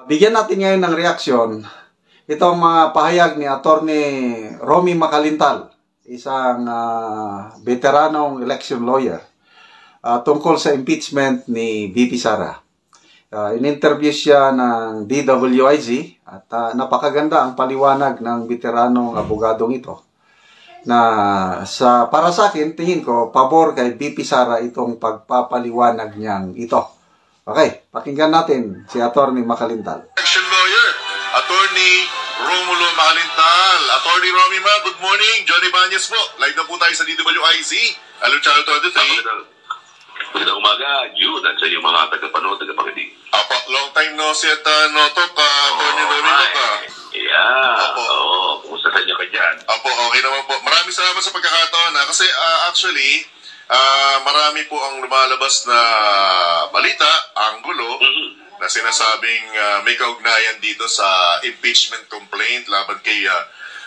Bigyan natin ngayon ng reaksyon itong mga pahayag ni Attorney Romy Macalintal, isang veteranong election lawyer, tungkol sa impeachment ni VP Sara. In-interview siya ng DWIZ at napakaganda ang paliwanag ng veteranong abogadong ito. Para sa akin, tingin ko, pabor kay VP Sara itong pagpapaliwanag niyang ito. Okay, pakinggan natin si Attorney Macalintal. Election lawyer, Attorney Romulo Macalintal. Attorney Romy Ma, good morning. Johnny Banyes po. Live na po tayo sa DWIZ. Hello, Channel 23. Magandang umaga, Jude, at sa iyong mga tagapanood, tagapakinig. Apo, long time no see at no talk, Attorney Romy Ma. Yeah, kumusta sa inyo ka dyan? Apo, okay naman po. Maraming salamat sa pagkakataon. Kasi actually, marami po ang lumalabas na balita, anggulo, na sinasabing may kaugnayan dito sa impeachment complaint laban kay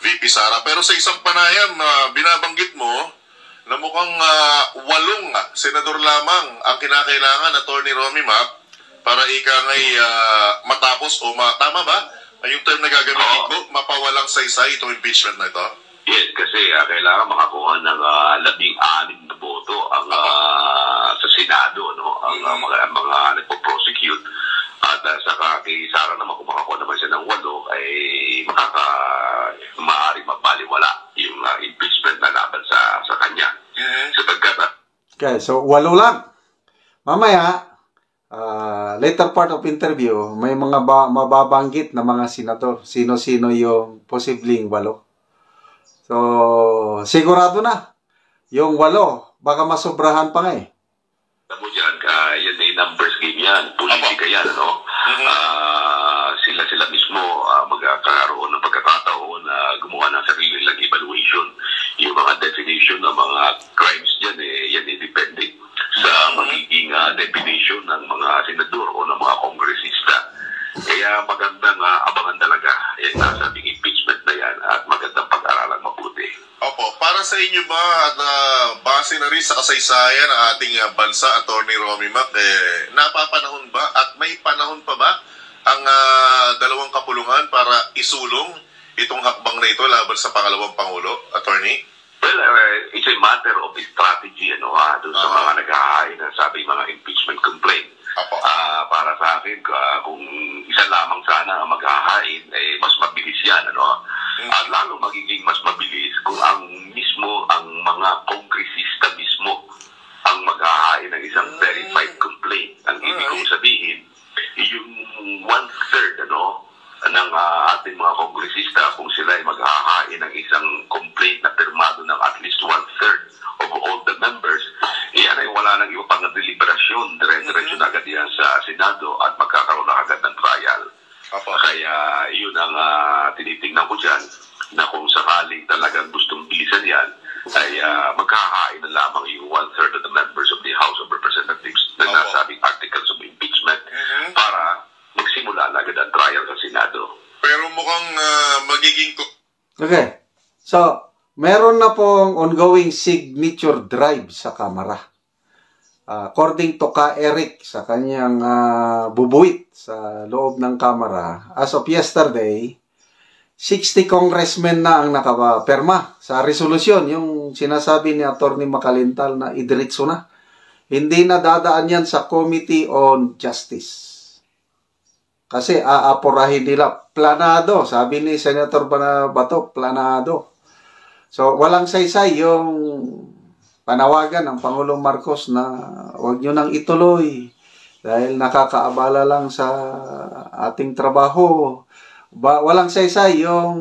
VP Sara. Pero sa isang panayam na binabanggit mo, na mukhang 8 senador lamang ang kinakailangan, Attorney Romy Mac, para ika ngay matapos o tama ba? Yung term na gagamitin mo, mapawalang saysay itong impeachment na ito? Yes, kasi kailangan makakuha ng 16 na boto ang sa Senado, no? Ang mga nagpo-prosecute. At saka kay Sara naman, kung makakuha naman siya ng 8, ay maaaring mabaliwala yung impeachment na laban sa kanya. Okay, so 8 lang. Mamaya, later part of interview, may mga mababanggit na mga senador. Sino-sino yung posibleng 8. So, sigurado na. Yung 8, baka masobrahan pa nga eh. Alam mo dyan, yan ay numbers game yan. Politika yan, ano? Sila mismo magkakaroon ng pagkakataon na gumawa ng sarili nilang evaluation. Yung mga definition ng mga crimes dyan, yan ay depende sa magiging definition ng mga senador o ng mga kongresista. Kaya magandang abangan talaga yung nasabing impeachment na yan at magandang pag-aralang mabuti. Opo, para sa inyo ba at base na rin sa kasaysayan ng ating bansa, Attorney Romy Mac, napapanahon ba at may panahon pa ba ang dalawang kapulungan para isulong itong hakbang na ito laban sa pangalawang Pangulo, Attorney? Well, it's a matter of strategy, ano, doon sa mga nag-ahain na sabi mga impeachment complaint. Para sa akin, kung isa lamang sana ang mag-ahain, mas mabilis yan, ano? At lalo magiging mas mabilis kung ang mga kongresista mismo ang mag-ahain ng isang verified complaint. Ang ibig kong sabihin, yung 1/3, ano, ng ating mga kongresista, kung sila ay mag-ahain ng isang complaint na pirmado ng at least 1/3 of all the members, yan ay wala nang iba pang deliberasyon, dire-diretso na agad yan sa Senado at magkakaroon na agad ng trial. Kaya yun ang tinitingnan ko dyan, na kung sakaling talagang gustong bilisan yan, ay magkakahain na lamang yung 1/3 of the members of the House of Representatives na nasabing articles of impeachment para magsimula na agad ang trial sa Senado. Pero mukhang magiging... Okay. So, meron na pong ongoing signature drive sa Kamara. According to Ka Eric sa kanyang bubuit sa loob ng Kamara, as of yesterday, 60 congressmen na ang nakapirma sa resolusyon, yung sinasabi ni Attorney Macalintal na idiretso na. Hindi na dadaan yan sa Committee on Justice. Kasi aapurahin nila. Planado, sabi ni Senator Bato, planado. So, walang saysay yung panawagan ng Pangulong Marcos na huwag nyo nang ituloy dahil nakakaabala lang sa ating trabaho. Walang saysay yung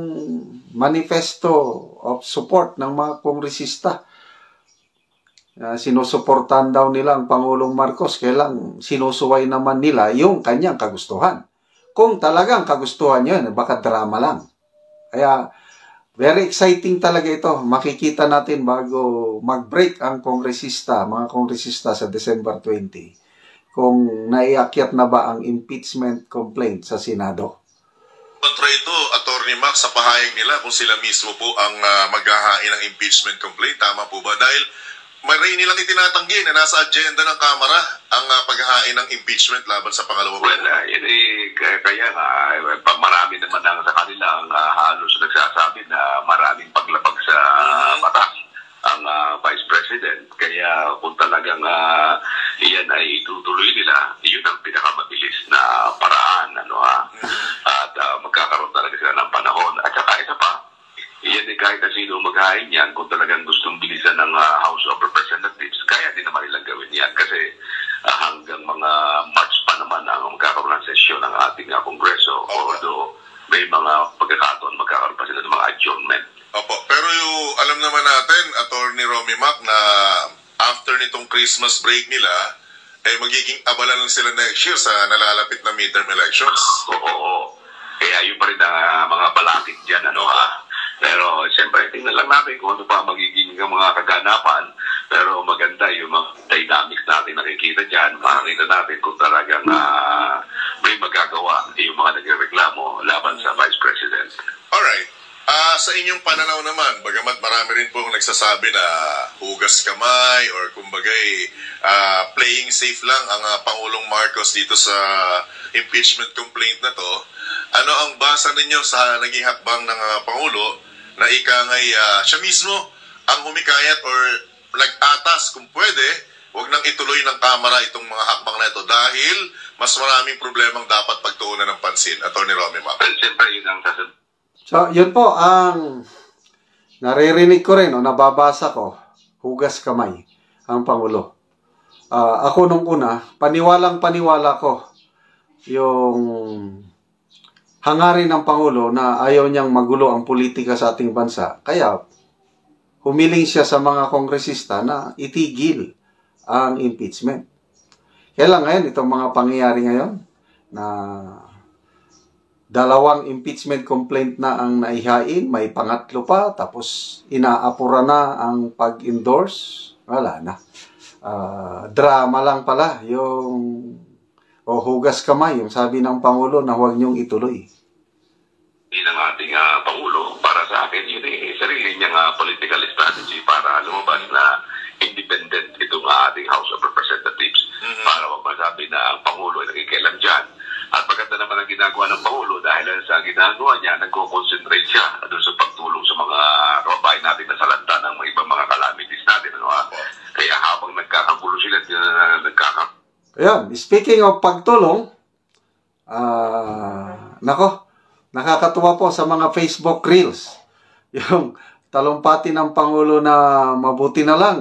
manifesto of support ng mga kongresista. Sinusuportahan daw nila ang Pangulong Marcos, kailang sinusuway naman nila yung kanyang kagustuhan. Kung talagang kagustuhan yun, baka drama lang. Kaya, very exciting talaga ito. Makikita natin bago mag-break ang mga kongresista sa December 20, kung naiakyat na ba ang impeachment complaint sa Senado. Kontra ito, Attorney Max, sa pahayag nila kung sila mismo po ang maghahain ng impeachment complaint. Tama po ba? Dahil Maray nilang itinatanggi na nasa agenda ng Kamara ang paghahain ng impeachment laban sa pangalawang Well, kaya nga, marami naman ang sa kanila ang halos nagsasabi na maraming paglabag sa batas ang Vice President. Kaya kung talagang iyan ay itutuloy nila, yun ang pinakamabilis na paraan. At magkakaroon talaga sila ng panahon. At saka isa pa, iyan kahit na sino maghain yan, kung talagang gustong bilisan ng House of Representatives, kaya din naman nilang gawin yan. Kasi hanggang mga March pa naman ang magkakaroon ng sesyon ng ating Kongreso. Although may mga pagkakataon magkakaroon pa sila ng mga adjournment. Opo, pero alam naman natin, Attorney Romy Mac, na after nitong Christmas break nila, magiging abala lang sila next year sa nalalapit na midterm elections. Oo. Kaya yun pa rin ang mga balakid dyan, Pero siyempre, tingnan lang natin kung ano pa magiging mga kaganapan. Pero maganda yung mga dynamics natin nakikita dyan. Makikita natin kung talagang may magagawa yung mga nagreklamo laban sa Vice President. Alright. Sa inyong pananaw naman, bagamat marami rin pong nagsasabi na hugas kamay or kumbagay playing safe lang ang Pangulong Marcos dito sa impeachment complaint na to, ano ang basa ninyo sa naging hakbang ng Pangulo na ika ngay siya mismo ang humikayat or nag-atas kung pwede, wag nang ituloy ng Kamara itong mga hakbang na ito dahil mas maraming problemang dapat pagtuunan ng pansin. Attorney Romy Mac. Siyempre, yun ang sasabihin. So, yun po ang naririnig ko rin o nababasa ko, hugas kamay ang Pangulo. Ako nung una, paniwalang-paniwala ko yung hangarin ng Pangulo na ayaw niyang magulo ang politika sa ating bansa. Kaya, humiling siya sa mga kongresista na itigil ang impeachment. Kaya lang ngayon, itong mga pangyayari ngayon na dalawang impeachment complaint na ang naihain, may pangatlo pa, tapos inaapura na ang pag-endorse, wala na. Drama lang pala, yung hugas kamay, yung sabi ng Pangulo na huwag niyong ituloy. Hindi ng ating Pangulo, para sa akin, yun sarili niyang political strategy para lumabas na independent itong ating House of Representatives para wag masabi na ang Pangulo ay nakikialam dyan. At maganda naman ang ginagawa ng Pangulo dahil sa ginagawa niya, nagko-concentrate siya doon sa pagtulong sa mga kababayan natin na salanta ng mga ibang mga calamities natin. Kaya habang nagkakagulo sila, Ayan, speaking of pagtulong, nakakatuwa po sa mga Facebook Reels. Yung talumpati ng Pangulo na mabuti na lang,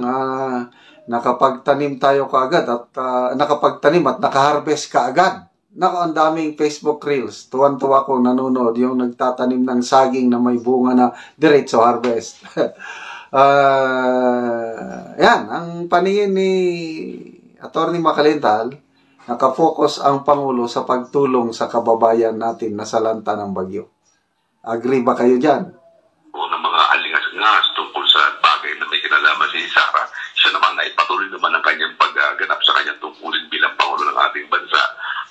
nakapagtanim tayo kaagad at nakapagtanim at nakaharvest kaagad. Ang daming Facebook Reels. Tuwan-tuwa ko nanonood yung nagtatanim ng saging na may bunga na diretso harvest. Yan, ang paningin ni Attorney Macalintal, nakafocus ang Pangulo sa pagtulong sa kababayan natin na salanta ng bagyo. Agree ba kayo dyan? Ng mga alingas-ngas tungkol sa bagay na may kinalaman si Sara, siya naman ay patuloy naman ang kanyang pagganap sa kanyang tungkulin bilang Pangulo ng ating bansa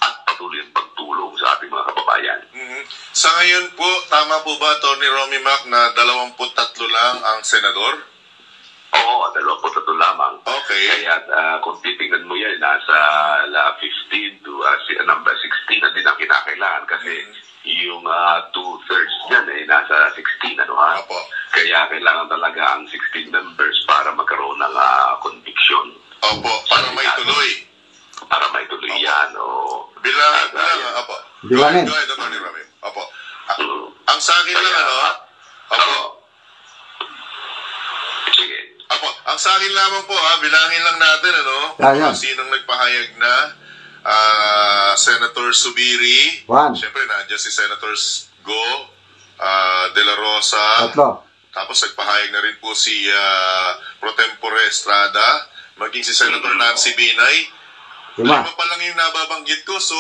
at patuloy ang pagtulong sa ating mga kababayan. Sa ngayon po, tama po ba, Attorney Romy Mac, na 23 lang ang senador? Oo, 23 lamang. Okay. Kaya kung titingnan mo yan, nasa 15 to number 16 na din ang kinakailangan kasi yung 2/3 niyan nasa 16, Opo. Kaya kailangan talaga ang 16 members para magkaroon ng conviction. Opo, para maituloy. Para maituloy yan, Bilangin ko lang, Opo. Bilangin. Go ahead, Attorney Romy. Opo. Ang sa akin lang, Opo. Sige. Apo, ang sa akin lamang po, bilangin lang natin, kung sinong nagpahayag na Senator Subiri. One. Siyempre, nandiyan si Senator Go, De La Rosa. Tatlo. Tapos nagpahayag na rin po si Pro Tempore Estrada, maging si Senator Nancy Binay. Lima pa lang yung nababanggit ko, so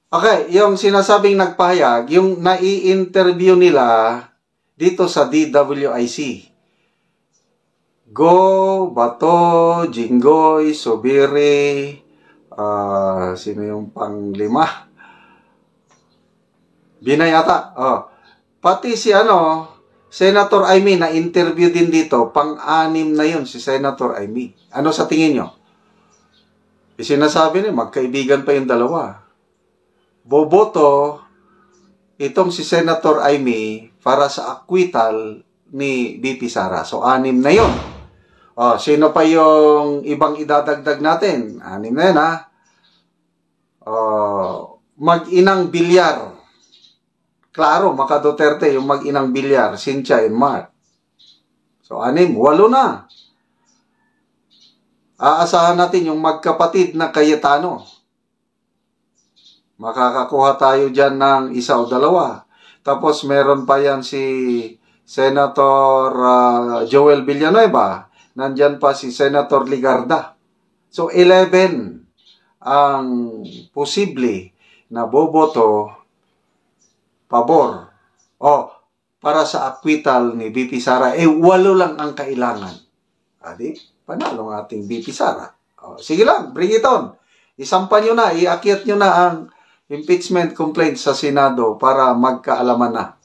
okay, yung sinasabing nagpahayag, yung nai-interview nila dito sa DWIC. Go, Bato, Jinggoy, Subiri, sino yung pang-5? Binay ata. Pati si Senator Amy, na-interview din dito, pang-anim na yun si Senator Amy. Ano sa tingin nyo? Sinasabi niya, magkaibigan pa yung dalawa. Boboto itong si Senator Amy para sa acquittal ni BP Sara. So, 6 na yun. O, sino pa yung ibang idadagdag natin? 6 na yun, ha? Mag-inang Bilyar. Klaro, Maka Duterte, yung mag-inang Bilyar, Cynthia and Mark. So, 6, 8 na. Aasahan natin yung magkapatid na Cayetano. Makakakuha tayo dyan ng 1 o 2. Tapos meron pa yan si Senator Joel Villanueva. Nandyan pa si Senator Ligarda. So 11 ang posible na boboto pabor para sa acquittal ni BP Sara. 8 lang ang kailangan. Adi? Panalo ng ating BP Sara. Sige lang, bring it on. Isampan nyo na, iakyat nyo na ang impeachment complaint sa Senado para magkaalaman na.